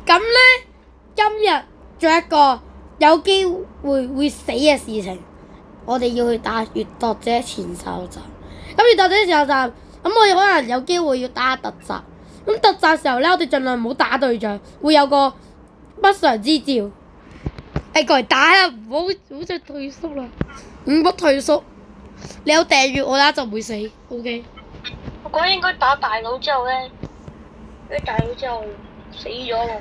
咁咧，今日仲有一個有機會死嘅事情，我哋要去打越墮者前哨站。咁越墮者前哨站，咁我哋可能有機會要打特襲。咁特襲時候咧，我哋盡量唔好打隊長，會有個不祥之兆。過嚟打啦，唔好再退縮啦，唔好退縮。你有訂閱我啦，就唔會死。OK。我覺得應該打大佬之後咧，啲大佬之後死咗喎。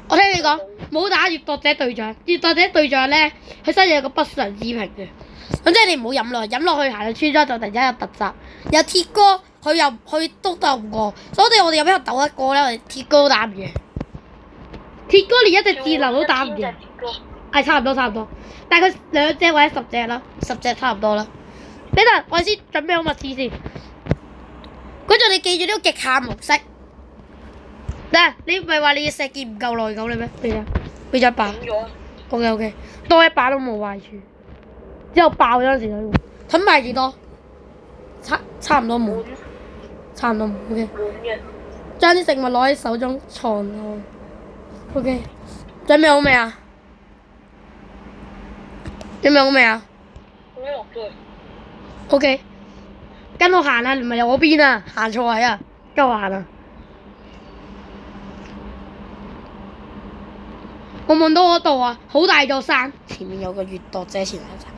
我聽你講，唔好打越墮者隊長。越墮者隊長咧，佢身上有個不祥之評嘅。咁即係你唔好飲落，飲落去行到村莊就突然間有突襲。有鐵哥，佢都鬥唔過，所以我哋有邊度鬥一個咧？我哋鐵哥都打唔贏。鐵哥連一隻智能都打唔贏。係差唔多，但係佢2隻或者10隻啦，10隻差唔多啦。等陣，我先準備好物資先。嗰陣你記住呢個極限模式。嗱，你唔係話你嘅石劍唔夠耐久你咩？俾咗一把。OK， 多一把都冇壞處。之後爆嗰陣時就吞埋幾多？差唔多冇。差唔多冇。OK。將啲食物攞喺手中藏好。OK。準備好未啊？準備好未啊？OK。跟我行啊，唔係由我邊啊，行錯位啊，跟我行啊。我望到嗰度啊，好大座山，前面有個越墮者前哨站。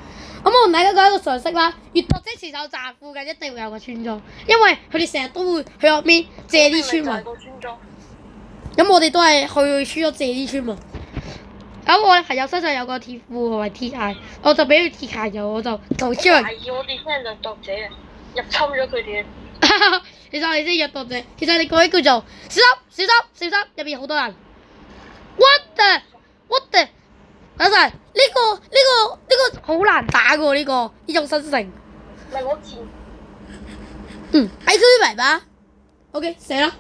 咁我同大家講一個常識啦，越墮者前哨站附近一定會有個村莊，因為佢哋成日都會去嗰邊借啲村民。咁我哋都係去村咗借啲村民。咁我朋友身上有個鐵褲同埋鐵鞋，我就俾佢鐵鞋油，我就超人。懷疑我哋先係掠奪者啊！入侵咗佢哋啊！其實我哋先掠奪者，其實你講一句就小心，入邊好多人。What the？等陣，呢個好難打㗎喎，呢種新城。咪攞劍。喺區明吧 ？OK， 射啦。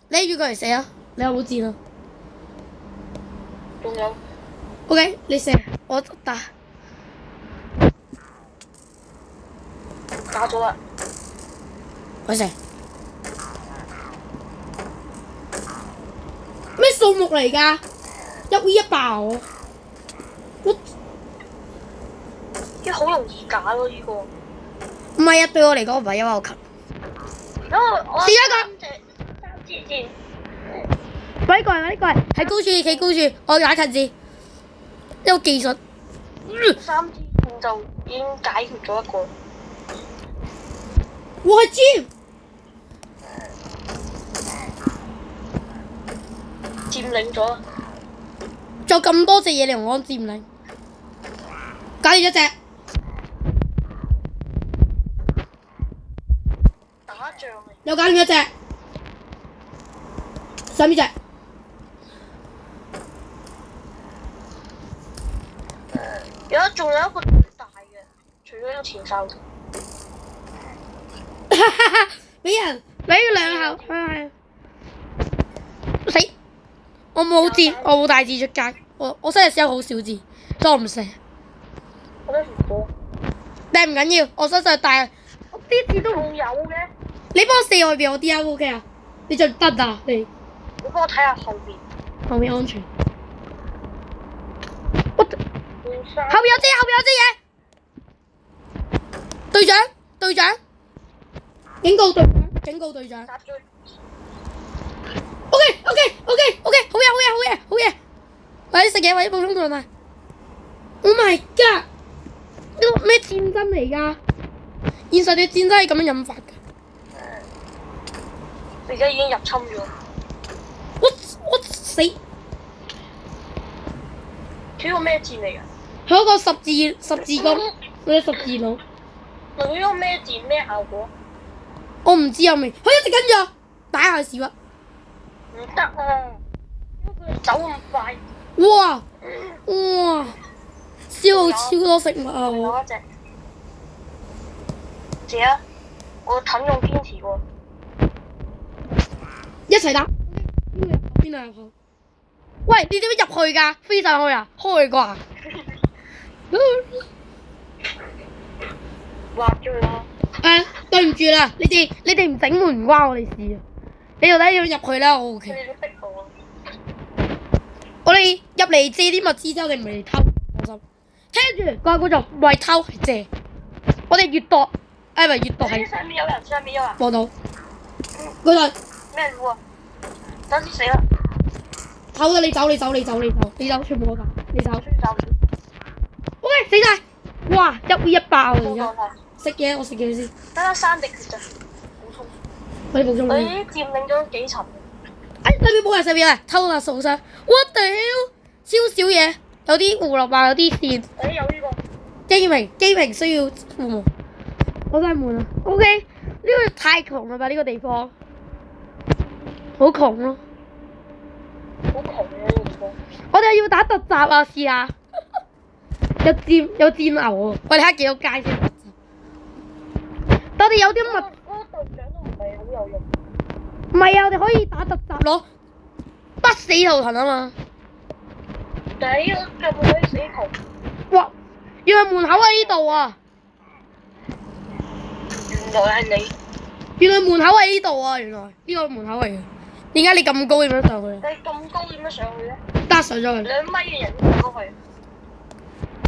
你預過嚟射啊！你有冇箭啊？仲有。OK， 你射，我打。打咗啦。我射。咩數目嚟㗎？1v1爆我。呢好容易假咯，呢個。唔係啊，對我嚟講唔係，因為我近。我試一個。3支箭。呢個係喺高處，企高處，我打近戰。一個技術。3支箭就已經解決咗一個。我係尖。佔領咗。仲有咁多隻嘢嚟同我佔領。解決一隻。打仗嚟。又解決一隻。上邊隻。仲有一個大嘅，除咗有前哨。俾人2口，死！我冇箭，我冇帶箭出街，我真係使好少箭，所以我唔射。我都唔過。但係唔緊要，我身上帶啲箭都仲有嘅。你幫我射外邊我啲啊 ，OK 啊？你就得啊你。你幫我睇下後邊。後面安全。後邊有支嘢。隊長，警告隊長。OK， 好嘢。或者食嘢，或者補充狀態。Oh my god！ 呢個咩戰爭嚟㗎？現實嘅戰爭係咁樣引發㗎。你而家已經入侵咗。我死！佢個咩箭嚟㗎？佢嗰個十字弓，嗰隻十字弩。佢嗰個咩箭咩效果？我唔知有未，佢一直跟住我，打下屎忽。唔得啊！因為佢走咁快。哇！消耗超多食物啊！有一隻。姐啊！我盾用堅持過。一齊打。邊度入去？喂，你點樣入去㗎？飛上去啊？開啩？畫咗啦。對唔住啦，你哋唔整門唔關我哋事啊！你到底要入去啦，我 OK。佢哋都逼我。我哋入嚟借啲物資之後，你唔係嚟偷，放心。聽住，個觀眾唔係偷，係借。我哋越度，唔係越度係上面有人，上面有人。望到。嗰度咩料啊？等先死啦！偷啦！你走，全部我打，你走。追走。 OK， 死晒！哇，一爆啊！而家冇講啦。食嘢，我食嘢先。得啦，3滴血咋？補充。我哋補充。佢已經佔領咗幾層。哎，上面冇人，上面有人偷啦，掃傷。What the hell？超少嘢，有啲胡蘿蔔，有啲線。誒有呢個。機明需要父母。我真係悶啊。OK，呢個太窮啦吧？呢個地方。好窮咯。好窮嘅呢個地方。我哋要打突襲啊！試下。有戰牛喎，我哋睇下幾多街先。我哋有啲物。嗰個隊長都唔係好有用。唔係啊，我哋可以打突襲咯，不死圖騰啊嘛。但係呢個根本可以死圖。哇！原來門口喺呢度啊！原來係你。原來門口喺呢度啊！原來呢個門口嚟嘅。點解你咁高點樣上去？你咁高點樣上去咧？得上咗去。2米嘅人都上去。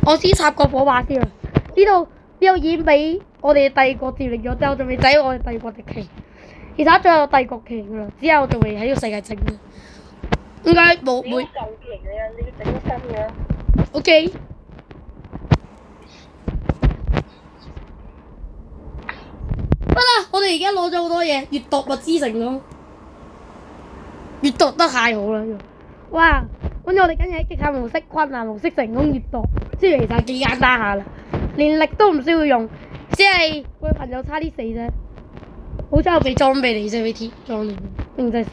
我先插個火把先啊！呢度已經俾我哋帝國佔領咗之後，仲未仔我哋帝國敵旗。其實仲有帝國旗噶啦，之後仲未喺個世界整嘅。應該冇會。舊旗嚟啊！你要整新嘅。OK。得啦，我哋而家攞咗好多嘢，閱讀物資城咯。閱讀得太好啦！哇！跟住我哋跟住喺極限模式、困難模式成功閱讀，雖然其實幾簡單下啦，連力都唔需要用，只係我朋友差啲死啫。好彩我俾裝備嚟啫，俾鐵裝備，並真係。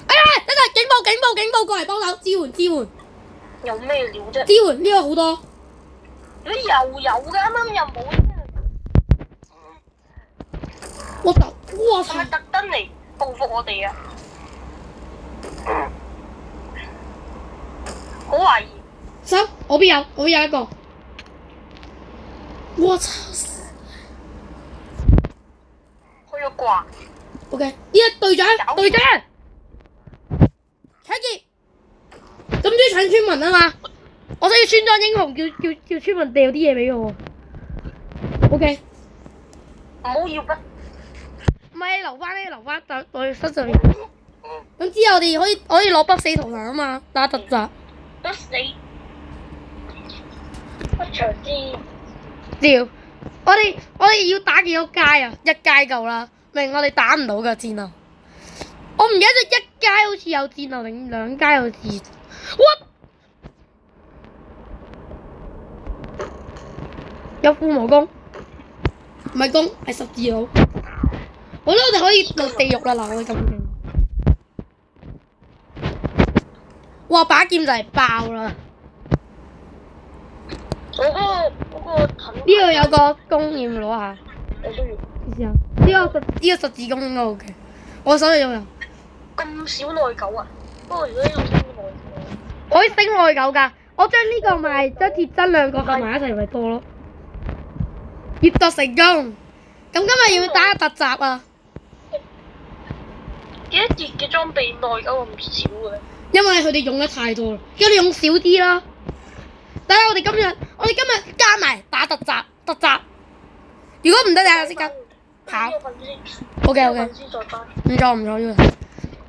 哎呀！等陣警報過嚟幫手支援。有咩料啫？支援呢個好多。你又有㗎，啱啱又冇啫。我操！哇！係咪特登嚟報復我哋啊？好懷疑。收，我邊有一個。我操！開咗掛。OK，呢個隊長，搶劫！咁中意搶村民啊嘛！我需要村莊英雄，叫村民掉啲嘢俾我。OK。唔好要不。唔係留翻等我身上面。咁之後我哋可以攞不死圖騰啊嘛，打突襲。不死。不長之。屌！我哋要打幾多街啊？一街夠啦，明我哋打唔到㗎戰鬥。我唔記得咗一街好似有戰鬥定2街有戰。What？有附魔弓，唔係弓係十字佬。好啦，我哋可以落地獄啦！嗱，我哋咁勁。哇！把劍就係爆啦！我嗰個盾。呢度有個弓要攞下。我都要。試下呢個十字弓應該 OK。我手裏都有。咁少內疚啊！不過如果要升內疚。可以升內疚㗎，我將呢個賣，將鐵針2個合埋一齊咪多咯。閱讀成功，咁今日要打突襲啊！幾多節嘅裝備內疚咁少嘅？因為佢哋用得太多啦，叫你用少啲啦。等下我哋今日加埋打突襲。如果唔得，你下即刻跑。OK。唔錯呢個。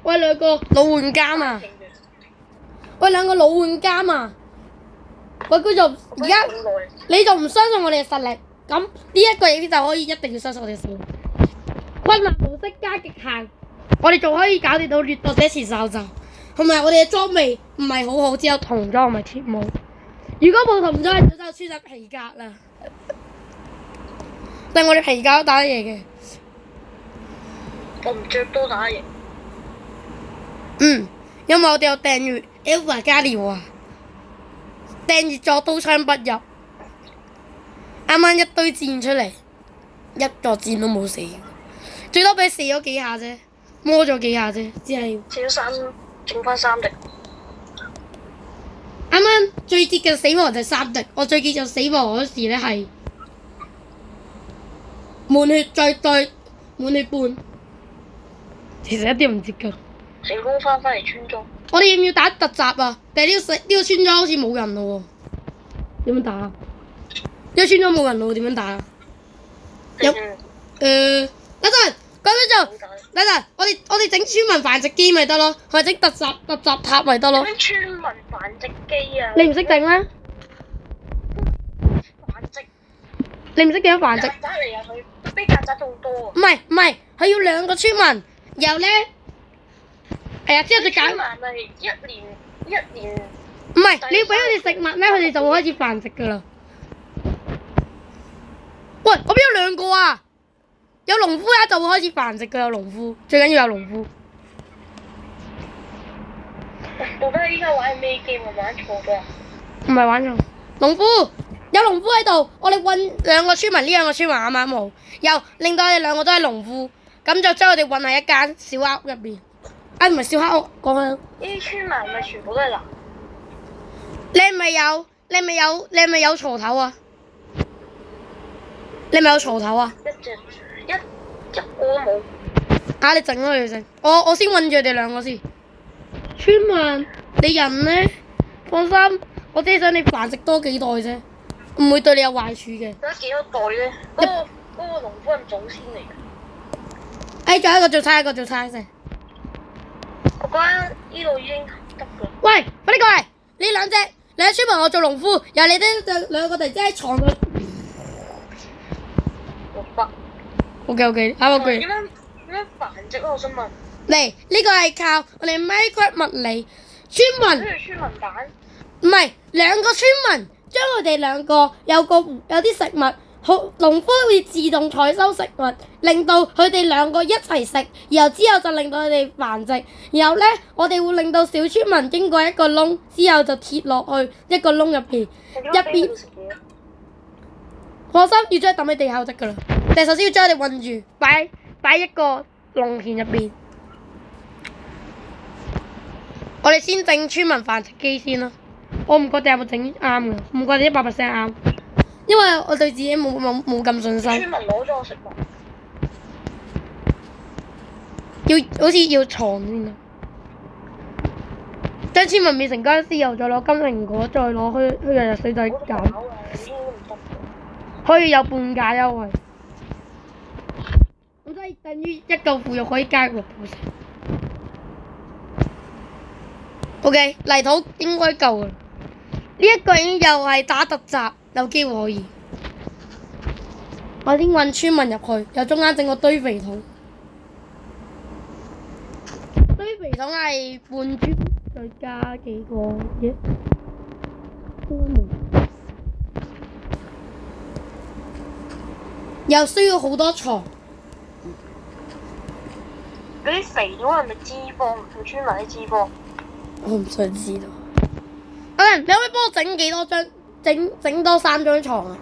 喂，兩個老玩家啊！喂，兩個老玩家啊！喂，佢就而家你就唔相信我哋嘅實力，咁呢一個嘢就可以一定要相信我哋嘅實力。困難模式加極限，我哋仲可以搞掂到掠奪者前哨站，同埋我哋嘅裝備唔係好好，只有銅裝唔係鐵帽。如果冇銅裝，就穿晒皮革啦。但我哋皮革都打得贏嘅。我唔着都打贏。因為我哋有訂閱 Alpha 加料啊，訂閱咗刀槍不入，啱啱一堆箭出嚟，一個箭都冇死，最多俾射咗幾下啫，摸咗幾下啫，只係射咗剩翻3滴。啱啱最接近死亡就係3滴，我最接近死亡嗰時咧係滿血滿血半。其實一啲唔接近。成功翻嚟村莊。我哋要唔要打突襲啊？但係呢個村莊好似冇人咯喎，點樣打啊？呢個村莊冇人咯喎，點樣打啊？有等陣，咁樣就等陣，我哋整村民繁殖機咪得咯，或者整突襲塔咪得咯。點樣村民繁殖機啊？你唔識整咩？繁殖。你唔識點樣繁殖？曱甴嚟啊！佢比曱甴仲多啊！唔係，佢要2個村民，然後咧，係啊，之後就搞。村民咪一年。唔係，你要俾佢哋食物咧，佢哋就會開始繁殖噶啦。喂，我邊有2個啊？有農夫咧就會開始繁殖噶，有農夫，最緊要有農夫。到底依家玩咩 game 啊？玩錯咗啊？唔係玩錯，農夫有農夫喺度，我哋運2個村民，呢2個村民啱啱好，又令到我哋2個都係農夫，咁就將我哋運喺一間小黑屋入邊。啊，唔係小黑屋，講緊。呢啲村民咪全部都係男？你係咪有鋤頭啊？你係咪有鋤頭啊？一個都冇。啊！你整咯，你整。我先韞住佢哋2個先。村民，你人呢？放心，我只係想你繁殖多幾代啫，唔會對你有壞處嘅。得幾多代咧？嗰個農夫係祖先嚟嘅。仲有一個做差先。我覺得呢度已經得㗎。喂，快啲過嚟！你兩隻村民，我做農夫，然後你哋2個突然之間喺床度。600。OK，啱個句。點樣繁殖啊？我想問。嚟，呢個係靠我哋 Minecraft 物理村民。呢個村民蛋。唔係2個村民，將佢哋2個有啲食物，農夫會自動採收食物，令到佢哋2個一齊食，然後之後就令到佢哋繁殖，然後咧我哋會令到小村民經過一個窿，之後就貼落去一個窿入邊，放心，要將佢抌喺地下就得噶啦。但係首先要將佢哋韞住，擺一個農田入邊。我哋先整村民繁殖機先啦。我唔覺得有冇整啱嘅，唔覺得100%啱，因為我對自己冇咁信心。村民攞咗我食物。好似要床先啊！將村民變成僵屍，又再攞金蘋果，再攞去日水仔減，可以有半價優惠。咁即係等於1嚿腐肉可以加6%。OK， 泥土應該夠啦。呢一個已經又係打突襲，有機會可以。我先運村民入去，又中間整個堆肥桶。堆肥桶係半磚，再加幾個嘢。又需要好多床。嗰啲肥咗係咪脂肪？同村民啲脂肪？我唔想知道。你可唔可以幫我整幾多張？整多3張床啊！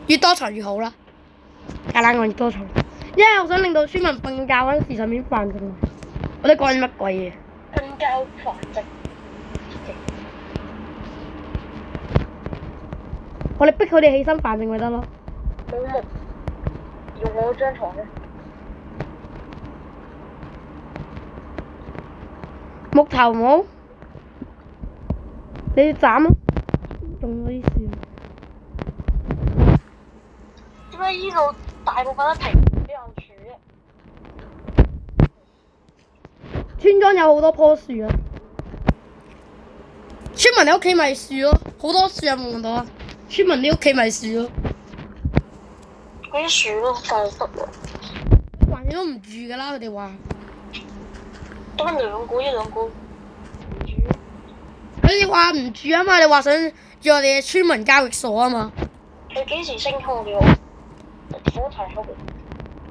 越多床越好啦。簡單講，越多床，因為我想令到村民瞓覺嗰陣時順便繁殖。我哋講緊乜鬼嘢？瞓覺繁殖。我哋逼佢哋起身繁殖咪得咯。冇木，用我張床咧。木頭冇，你要斬啊！種咗啲樹。點解依度大部分都停俾人住嘅？村莊有好多棵樹啊！村民你屋企咪樹咯，好多樹有冇見到啊？村民你屋企咪樹咯。嗰啲樹都快得喎。橫掂都唔住㗎啦，佢哋話。得返1兩個。佢哋話唔住啊嘛，你話想住我哋嘅村民交易所啊嘛。佢幾時升級我哋火柴盒？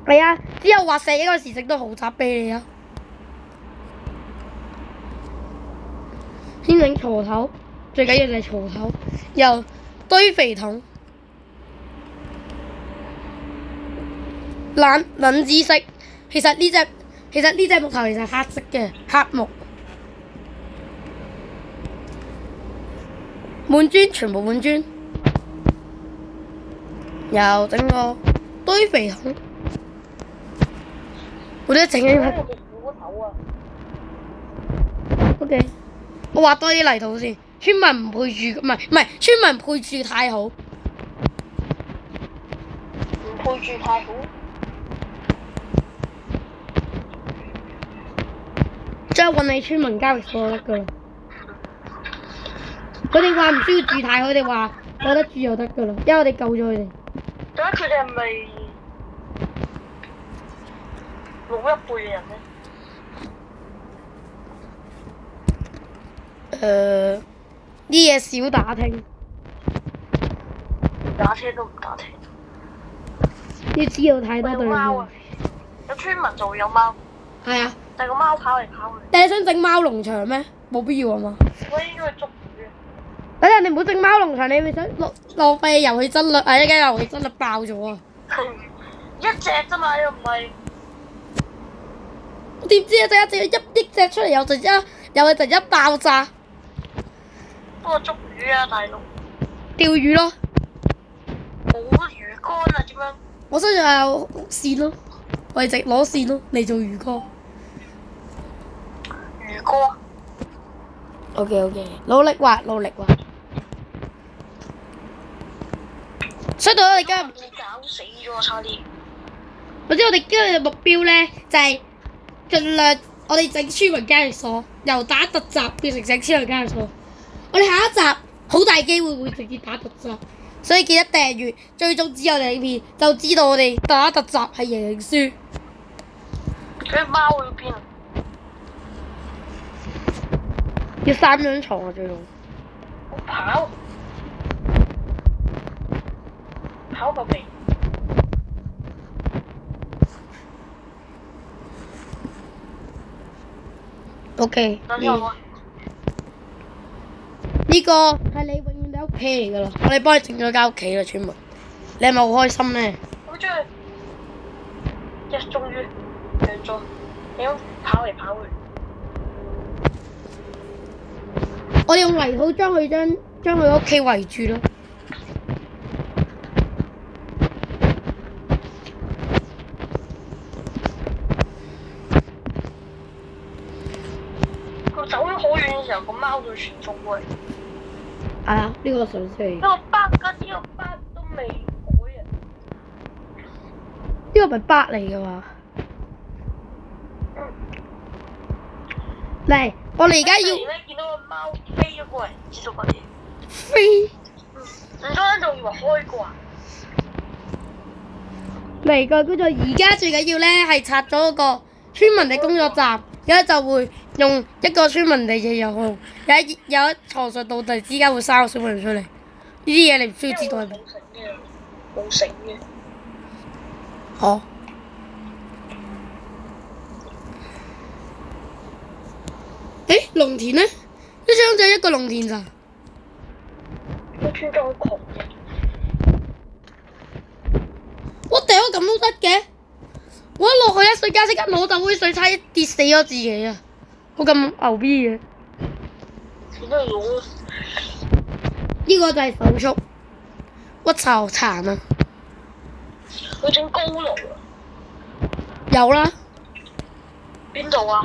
係啊，之後話石一個時食到豪宅俾你啊。先整鋤頭，最緊要就係鋤頭，又堆肥桶。冷知識，其實呢隻木頭其實係黑色嘅黑木。滿磚，全部滿磚，又整個堆肥桶，我都整緊佢。頭啊！ O K， 我畫多啲泥土先。村民唔配住，唔係，村民配住太好。唔配住太好。將運你村民交易所就得㗎啦。佢哋話唔需要住太好，佢哋話有得住就得㗎啦，因為我哋救咗佢哋。咁佢哋係咪老一輩嘅人咧？啲嘢少打聽，打車都唔打聽。要知道太多對有貓啊！有村民就會有貓，係啊，但係個貓跑嚟跑去。但係你想整貓農場咩？冇必要啊嘛。我應該去捉魚。等陣你唔好整貓農場，你咪想浪費遊戲質率啊！一間遊戲質率爆咗啊！一隻啫嘛，又唔係。我點知啊？整一億隻出嚟，又突然間爆炸。幫我捉魚啊，大佬！釣魚咯，冇魚竿啊，點樣？我身上有線咯，我哋直攞線咯嚟做魚竿。魚竿。OK， 努力畫。所以到我哋今日，你搞死咗我差啲。我知我哋今日嘅目標咧，就係盡量我哋整村民交易所，由打特集變成整村民交易所。我哋下一集好大機會會直接打特集，所以記得訂閱、追蹤之後嘅影片，就知道我哋打特集係贏定輸。佢貓去邊啊？要3張床啊，最好。我跑個鼻。OK，等陣我。呢個係你永遠嘅屋企嚟噶啦，我哋幫你整咗間屋企啦，村民。你係咪好開心咧？好中意，終於贏咗，點跑嚟跑去？我哋用泥土將佢屋企圍住咯。佢走咗好遠嘅時候，個貓就傳送過嚟。係啊，呢個上先。呢個巴都未改啊！呢個咪8嚟嘅嘛？嚟，我哋而家要突然間見到個貓飛咗過嚟，唔知道乜嘢。飛。唔裝就以為開掛。嚟個叫做而家最緊要咧係拆咗嗰個村民嘅工作站，而家就會用一個村民地嘅入去，有一床上到突然之間會生個小朋友出嚟。呢啲嘢你唔需要知道係咪？冇繩嘅。好。誒，農田咧？呢張就一個農田咋？個村莊好窮嘅。我掉咗咁都得嘅？我一落去一瞬間即刻攞走杯水，差啲跌死咗自己啊！好咁牛逼嘅。錢都攞。呢個就係手速，屈臭殘啊！佢整高爐啊！有啦，邊度啊？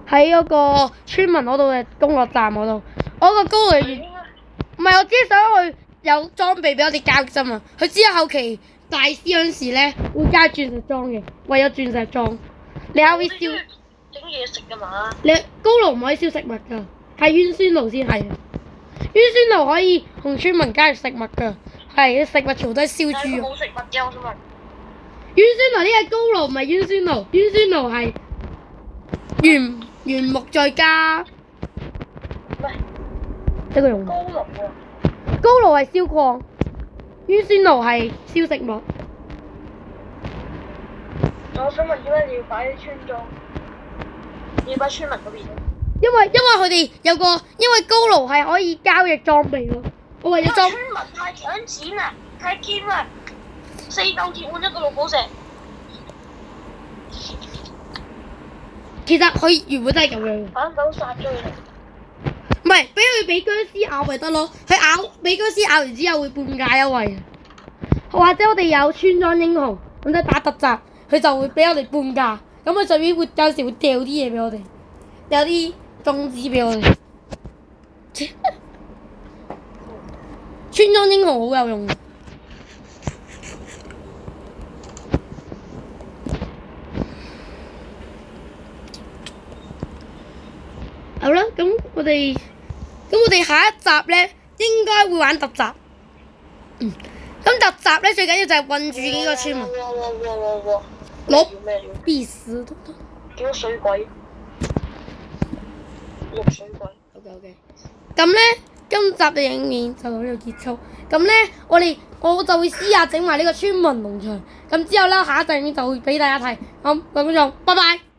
喺嗰個村民嗰度嘅公樂站嗰度。我個高爐唔係，我只係想去有裝備俾我哋交易啫嘛。佢之後後期大師嗰陣時咧會加鑽石裝嘅，為咗鑽石裝。你可以燒整嘢食㗎嘛？你高爐唔可以燒食物㗎，係煙酸爐先係。煙酸爐可以同村民交易食物㗎，係食物全部都係燒豬肉。冇食物嘅，我想問。煙酸爐呢係高爐，唔係煙酸爐。煙酸爐係原木再加。喂，一個用。高爐喎。高爐係燒礦，煙酸爐係燒食物。我想問點解你要擺喺村莊？要擺村民嗰邊咧？因為佢哋有個，因為高爐係可以交易裝備咯。我為咗裝。村民太搶錢啦，太堅啦，4嚿鐵換一個綠寶石。其實佢原本真係咁樣。反手殺咗佢。唔係，俾僵屍咬咪得咯。俾僵屍咬完之後會半價優惠。或者我哋有村莊英雄，咁即係打特集，佢就會俾我哋半價。咁佢上面會有時會掉啲嘢俾我哋，掉啲種子俾我哋。村莊英雄好有用。好啦，咁我哋下一集咧應該會玩特集。咁特集咧最緊要就係困住呢個村民。攞必死都得。叫水鬼。綠水鬼。OK。咁咧，今集嘅影片就到呢度結束。咁咧，我就會試下整埋呢個村民農場。咁之後咧，下一集影片就會俾大家睇。咁各位觀眾，拜拜。